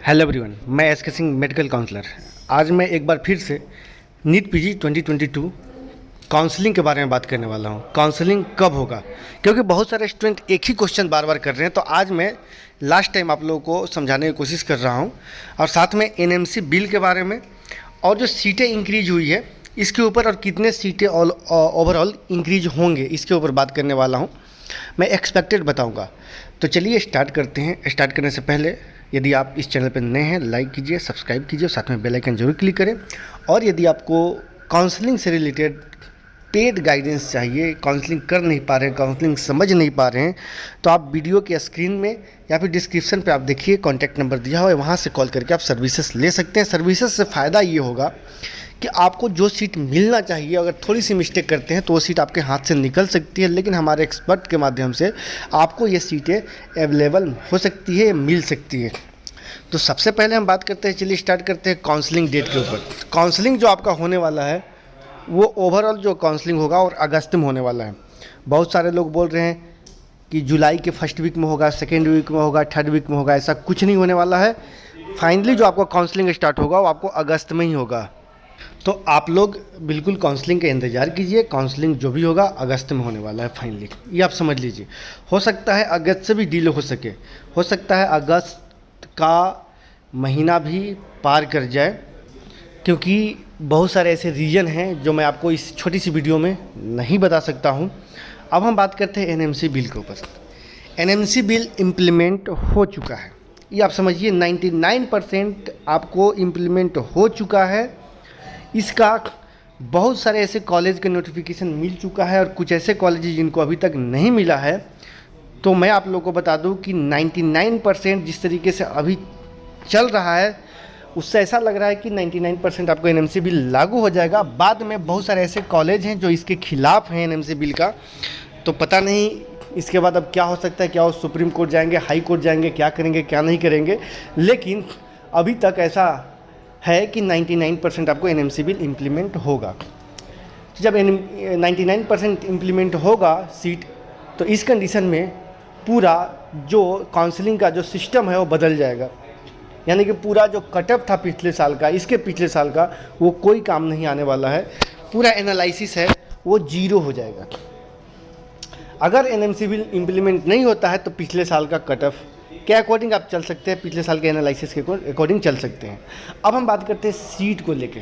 Hello everyone, मैं S के Singh medical counsellor. आज मैं एक बार फिर से नीट पीजी 2022 काउंसलिंग के बारे में बात करने वाला हूँ। काउंसलिंग कब होगा, क्योंकि बहुत सारे स्टूडेंट एक ही क्वेश्चन बार बार कर रहे हैं। तो आज मैं लास्ट टाइम आप लोगों को समझाने की कोशिश कर रहा हूँ, और साथ में एनएमसी बिल के बारे में और जो सीटें इंक्रीज हुई है इसके ऊपर, और कितने सीटें ओवरऑल इंक्रीज होंगे इसके ऊपर बात करने वाला हूँ। मैं एक्सपेक्टेड बताऊँगा। तो चलिए स्टार्ट करते हैं। स्टार्ट करने से पहले यदि आप इस चैनल पर नए हैं, लाइक कीजिए, सब्सक्राइब कीजिए, साथ में बेल आइकन जरूर क्लिक करें। और यदि आपको काउंसलिंग से रिलेटेड पेड गाइडेंस चाहिए, काउंसलिंग कर नहीं पा रहे हैं, काउंसलिंग समझ नहीं पा रहे हैं, तो आप वीडियो के स्क्रीन में या फिर डिस्क्रिप्शन पे आप देखिए, कॉन्टैक्ट नंबर दिया हुआ है, वहाँ से कॉल करके आप सर्विसेज ले सकते हैं। सर्विसेज से फ़ायदा ये होगा कि आपको जो सीट मिलना चाहिए, अगर थोड़ी सी मिस्टेक करते हैं तो वो सीट आपके हाथ से निकल सकती है, लेकिन हमारे एक्सपर्ट के माध्यम से आपको ये सीटें अवेलेबल हो सकती है, मिल सकती है। तो सबसे पहले हम बात करते हैं, चलिए स्टार्ट करते हैं काउंसलिंग डेट के ऊपर। काउंसलिंग जो आपका होने वाला है वो ओवरऑल जो काउंसलिंग होगा और अगस्त में होने वाला है। बहुत सारे लोग बोल रहे हैं कि जुलाई के फर्स्ट वीक में होगा, सेकेंड वीक में होगा, थर्ड वीक में होगा। ऐसा कुछ नहीं होने वाला है। फाइनली जो आपका काउंसलिंग स्टार्ट होगा वो आपको अगस्त में ही होगा। तो आप लोग बिल्कुल काउंसलिंग का इंतज़ार कीजिए। काउंसलिंग जो भी होगा अगस्त में होने वाला है फाइनली, ये आप समझ लीजिए। हो सकता है अगस्त से भी डिले हो सके, हो सकता है अगस्त का महीना भी पार कर जाए, क्योंकि बहुत सारे ऐसे रीजन हैं जो मैं आपको इस छोटी सी वीडियो में नहीं बता सकता हूं। अब हम बात करते हैं एनएमसी बिल के ऊपर। एनएमसी बिल इम्प्लीमेंट हो चुका है, ये आप समझिए 99% आपको इम्प्लीमेंट हो चुका है। इसका बहुत सारे ऐसे कॉलेज के नोटिफिकेशन मिल चुका है, और कुछ ऐसे कॉलेज जिनको अभी तक नहीं मिला है। तो मैं आप लोगों को बता दूं कि 99% जिस तरीके से अभी चल रहा है उससे ऐसा लग रहा है कि 99% आपको एनएमसी बिल लागू हो जाएगा। बाद में बहुत सारे ऐसे कॉलेज हैं जो इसके खिलाफ़ हैं एनएमसी बिल का। तो पता नहीं इसके बाद अब क्या हो सकता है, क्या वो सुप्रीम कोर्ट जाएंगे, हाई कोर्ट जाएंगे, क्या करेंगे क्या नहीं करेंगे। लेकिन अभी तक ऐसा है कि 99% आपको एनएमसी बिल इम्प्लीमेंट होगा। जब 99% इम्प्लीमेंट होगा सीट, तो इस कंडीशन में पूरा जो काउंसलिंग का जो सिस्टम है वो बदल जाएगा। यानी कि पूरा जो कटअप था पिछले साल का, इसके पिछले साल का, वो कोई काम नहीं आने वाला है। पूरा एनालिसिस है वो जीरो हो जाएगा। अगर एनएमसी बिल इम्प्लीमेंट नहीं होता है तो पिछले साल का कटअप के अकॉर्डिंग आप चल सकते हैं, पिछले साल के एनालिसिस के अकॉर्डिंग चल सकते हैं। अब हम बात करते हैं सीट को लेके।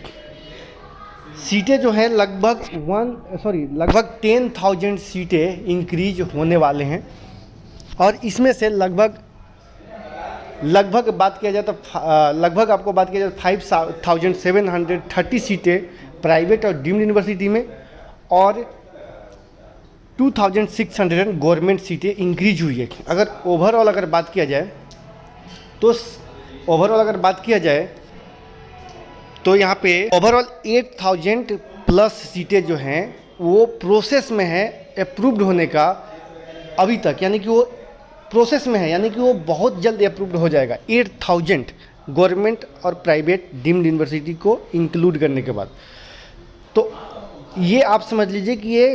सीटें जो हैं लगभग 10,000 सीटें इंक्रीज होने वाले हैं, और इसमें से लगभग बात किया जाए तो लगभग आपको बात किया जाए 5,730 सीटें प्राइवेट और डीम्ड यूनिवर्सिटी में, और 2,600 गवर्नमेंट सीटें इंक्रीज हुई है। अगर ओवरऑल बात किया जाए तो यहाँ पे ओवरऑल 8,000 प्लस सीटें जो हैं वो प्रोसेस में है अप्रूव्ड होने का अभी तक, यानी कि वो प्रोसेस में है, यानी कि वो बहुत जल्द अप्रूव्ड हो जाएगा। 8,000 गवर्नमेंट और प्राइवेट डीम्ड यूनिवर्सिटी को इंक्लूड करने के बाद। तो ये आप समझ लीजिए कि ये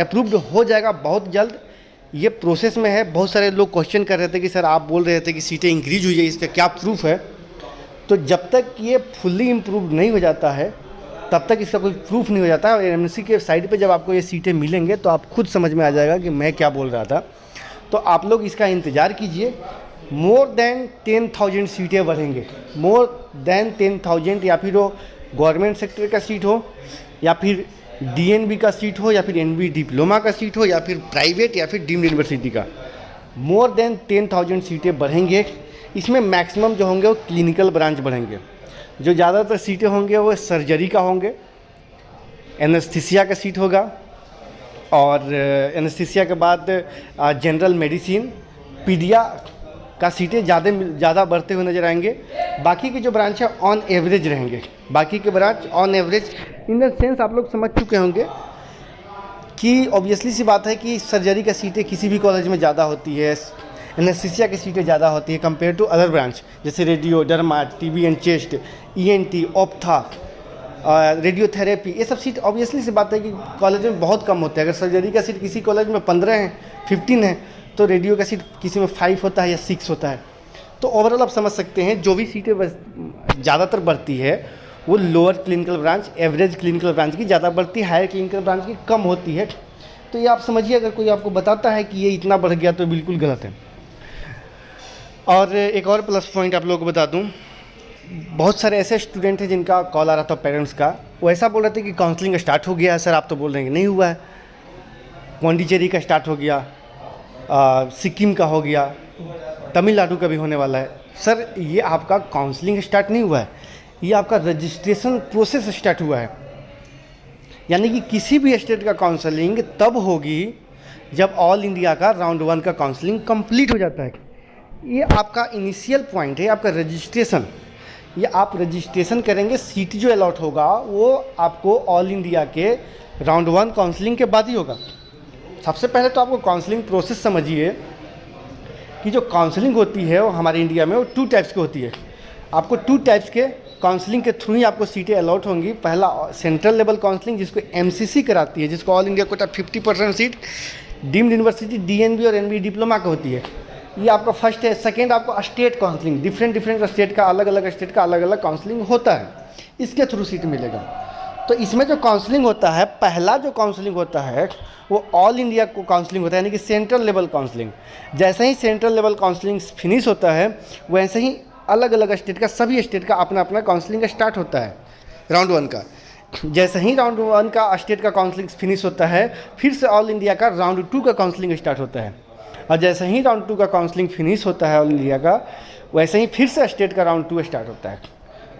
अप्रूव्ड हो जाएगा बहुत जल्द। ये प्रोसेस में है। बहुत सारे लोग क्वेश्चन कर रहे थे कि सर आप बोल रहे थे कि सीटें इंक्रीज हुई है, इसका क्या प्रूफ है। तो जब तक ये फुल्ली इम्प्रूव नहीं हो जाता है तब तक इसका कोई प्रूफ नहीं हो जाता है। और एनएमसी के साइड पे जब आपको ये सीटें मिलेंगे तो आप खुद समझ में आ जाएगा कि मैं क्या बोल रहा था। तो आप लोग इसका इंतज़ार कीजिए। मोर देन 10,000 सीटें बढ़ेंगे, मोर देन 10,000, या फिर वो गवर्नमेंट सेक्टर का सीट हो, या फिर डीएनबी का सीट हो, या फिर एनबी डिप्लोमा का सीट हो, या फिर प्राइवेट या फिर डीम्ड यूनिवर्सिटी का। मोर देन 10,000 सीटें बढ़ेंगे। इसमें मैक्सिमम जो होंगे वो क्लिनिकल ब्रांच बढ़ेंगे। जो ज़्यादातर सीटें होंगे वो सर्जरी का होंगे, एनेस्थीसिया का सीट होगा, और एनेस्थीसिया के बाद जनरल मेडिसिन, पीडिया का सीटें ज़्यादा बढ़ते हुए नजर आएंगे। बाकी के जो ब्रांच है ऑन एवरेज रहेंगे। बाकी के branch on average in the sense आप लोग समझ चुके होंगे कि ऑब्वियसली सी बात है कि सर्जरी का सीटें किसी भी कॉलेज में ज़्यादा होती है, एनेस्थीसिया की सीटें ज़्यादा होती है कंपेयर टू अदर ब्रांच, जैसे radio, derma, TB and chest, ENT, ophtha, radiotherapy. ये सब सीट ऑब्वियसली सी बात है कि कॉलेज में बहुत कम होते हैं। अगर सर्जरी का सीट किसी कॉलेज में 15 है, 15 है, तो रेडियो का सीट किसी में 5 होता है या 6 होता है। तो ओवरऑल आप समझ सकते हैं जो भी सीटें ज़्यादातर बढ़ती है वो lower clinical branch, average clinical branch की ज़्यादा बढ़ती है, हायर क्लिनिकल ब्रांच की कम होती है। तो ये आप समझिए, अगर कोई आपको बताता है कि ये इतना बढ़ गया तो बिल्कुल गलत है। और एक और प्लस पॉइंट आप लोगों को बता दूं, बहुत सारे ऐसे स्टूडेंट हैं जिनका कॉल आ रहा था पेरेंट्स का, वो ऐसा बोल रहे थे कि काउंसलिंग स्टार्ट हो गया है सर, आप तो बोल रहे हैं कि नहीं हुआ है। पौंडीचेरी का स्टार्ट हो गया, सिक्किम का हो गया, तमिलनाडु का भी होने वाला है। सर ये आपका काउंसलिंग स्टार्ट नहीं हुआ है, ये आपका रजिस्ट्रेशन प्रोसेस स्टार्ट हुआ है। यानी कि किसी भी स्टेट का काउंसलिंग तब होगी जब ऑल इंडिया का राउंड 1 का काउंसलिंग कंप्लीट हो जाता है। ये आपका इनिशियल पॉइंट है, आपका रजिस्ट्रेशन। ये आप रजिस्ट्रेशन करेंगे, सीट जो अलॉट होगा वो आपको ऑल इंडिया के राउंड 1 काउंसलिंग के बाद ही होगा। सबसे पहले तो आपको काउंसलिंग प्रोसेस समझिए कि जो काउंसलिंग होती है वो हमारे इंडिया में वो 2 टाइप्स की होती है। आपको 2 टाइप्स के काउंसलिंग के थ्रू ही आपको सीटें अलॉट होंगी। पहला सेंट्रल लेवल काउंसलिंग जिसको एमसीसी कराती है, जिसको all India quota 50% seat deemed university DNB और एनबी डिप्लोमा का होती है। ये आपका फर्स्ट है। सेकेंड आपको स्टेट काउंसलिंग, डिफरेंट स्टेट का अलग अलग स्टेट का अलग अलग काउंसलिंग होता है, इसके थ्रू सीट मिलेगा। तो इसमें जो काउंसलिंग होता है, पहला जो काउंसलिंग होता है वो ऑल इंडिया को काउंसलिंग होता है, यानी कि सेंट्रल लेवल काउंसलिंग। जैसे ही सेंट्रल लेवल काउंसलिंग फिनिश होता है वैसे ही अलग अलग स्टेट का, सभी स्टेट का अपना अपना काउंसलिंग स्टार्ट होता है राउंड 1 का। जैसे ही राउंड 1 का स्टेट का काउंसलिंग फिनिश होता है, फिर से ऑल इंडिया का राउंड 2 का काउंसलिंग स्टार्ट होता है। और जैसे ही राउंड 2 का काउंसलिंग फिनिश होता है ऑल इंडिया का, वैसे ही फिर से स्टेट का राउंड 2 स्टार्ट होता है।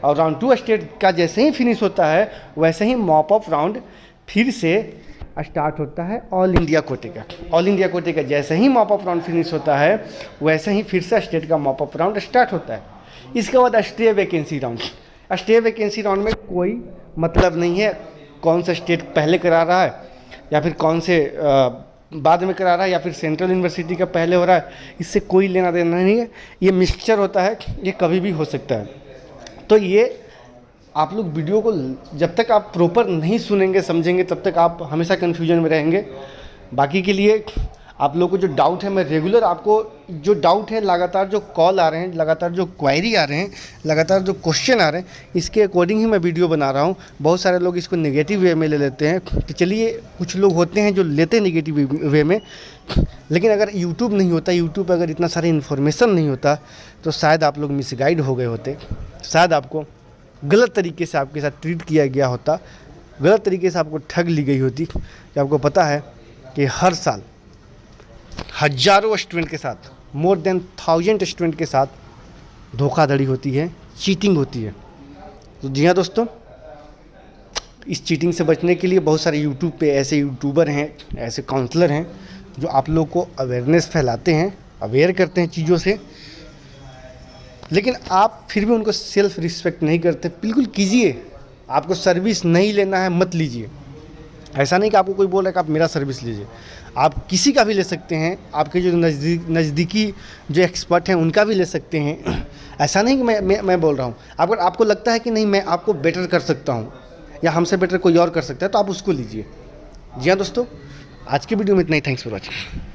और राउंड 2 स्टेट का जैसे ही फिनिश होता है वैसे ही मॉप ऑफ राउंड फिर से स्टार्ट होता है ऑल इंडिया कोटे का। ऑल इंडिया कोटे का जैसे ही मॉप ऑफ राउंड फिनिश होता है वैसे ही फिर से स्टेट का मॉप ऑफ राउंड स्टार्ट होता है। इसके बाद stay vacancy round. Stay vacancy round में कोई मतलब नहीं है कौन सा स्टेट पहले करा रहा है या फिर कौन से बाद में करा रहा है या फिर सेंट्रल यूनिवर्सिटी का पहले हो रहा है, इससे कोई लेना देना नहीं है। ये मिक्सचर होता है, ये कभी भी हो सकता है। तो ये आप लोग वीडियो को जब तक आप प्रॉपर नहीं सुनेंगे समझेंगे तब तक आप हमेशा कन्फ्यूजन में रहेंगे। बाकी के लिए आप लोगों को जो डाउट है, मैं रेगुलर आपको जो डाउट है, लगातार जो कॉल आ रहे हैं, लगातार जो क्वेरी आ रहे हैं, लगातार जो क्वेश्चन आ रहे हैं, इसके अकॉर्डिंग ही मैं वीडियो बना रहा हूँ। बहुत सारे लोग इसको नेगेटिव वे में ले लेते हैं, तो चलिए कुछ लोग होते हैं जो लेते हैं नेगेटिव वे में, लेकिन अगर यूट्यूब नहीं होता, यूट्यूब पर अगर इतना सारा इन्फॉर्मेशन नहीं होता तो शायद आप लोग मिसगाइड हो गए होते, शायद आपको गलत तरीके से आपके साथ ट्रीट किया गया होता, गलत तरीके से आपको ठग ली गई होती। कि आपको पता है कि हर साल हज़ारों स्टूडेंट के साथ, मोर देन 1000 स्टूडेंट के साथ धोखाधड़ी होती है, चीटिंग होती है। तो जी हाँ दोस्तों, इस चीटिंग से बचने के लिए बहुत सारे यूट्यूब पे ऐसे यूट्यूबर हैं, ऐसे काउंसलर हैं जो आप लोग को अवेयरनेस फैलाते हैं, अवेयर करते हैं चीज़ों से, लेकिन आप फिर भी उनको सेल्फ रिस्पेक्ट नहीं करते। बिल्कुल कीजिए, आपको सर्विस नहीं लेना है मत लीजिए। ऐसा नहीं कि आपको कोई बोल रहा है कि आप मेरा सर्विस लीजिए, आप किसी का भी ले सकते हैं, आपके जो नज़दीकी जो एक्सपर्ट हैं उनका भी ले सकते हैं। ऐसा नहीं कि मैं बोल रहा हूँ। अगर आपको लगता है कि नहीं मैं आपको बेटर कर सकता हूँ या हमसे बेटर कोई और कर सकता है तो आप उसको लीजिए। जी हाँ दोस्तों, आज की वीडियो में इतना ही। Thanks for watching.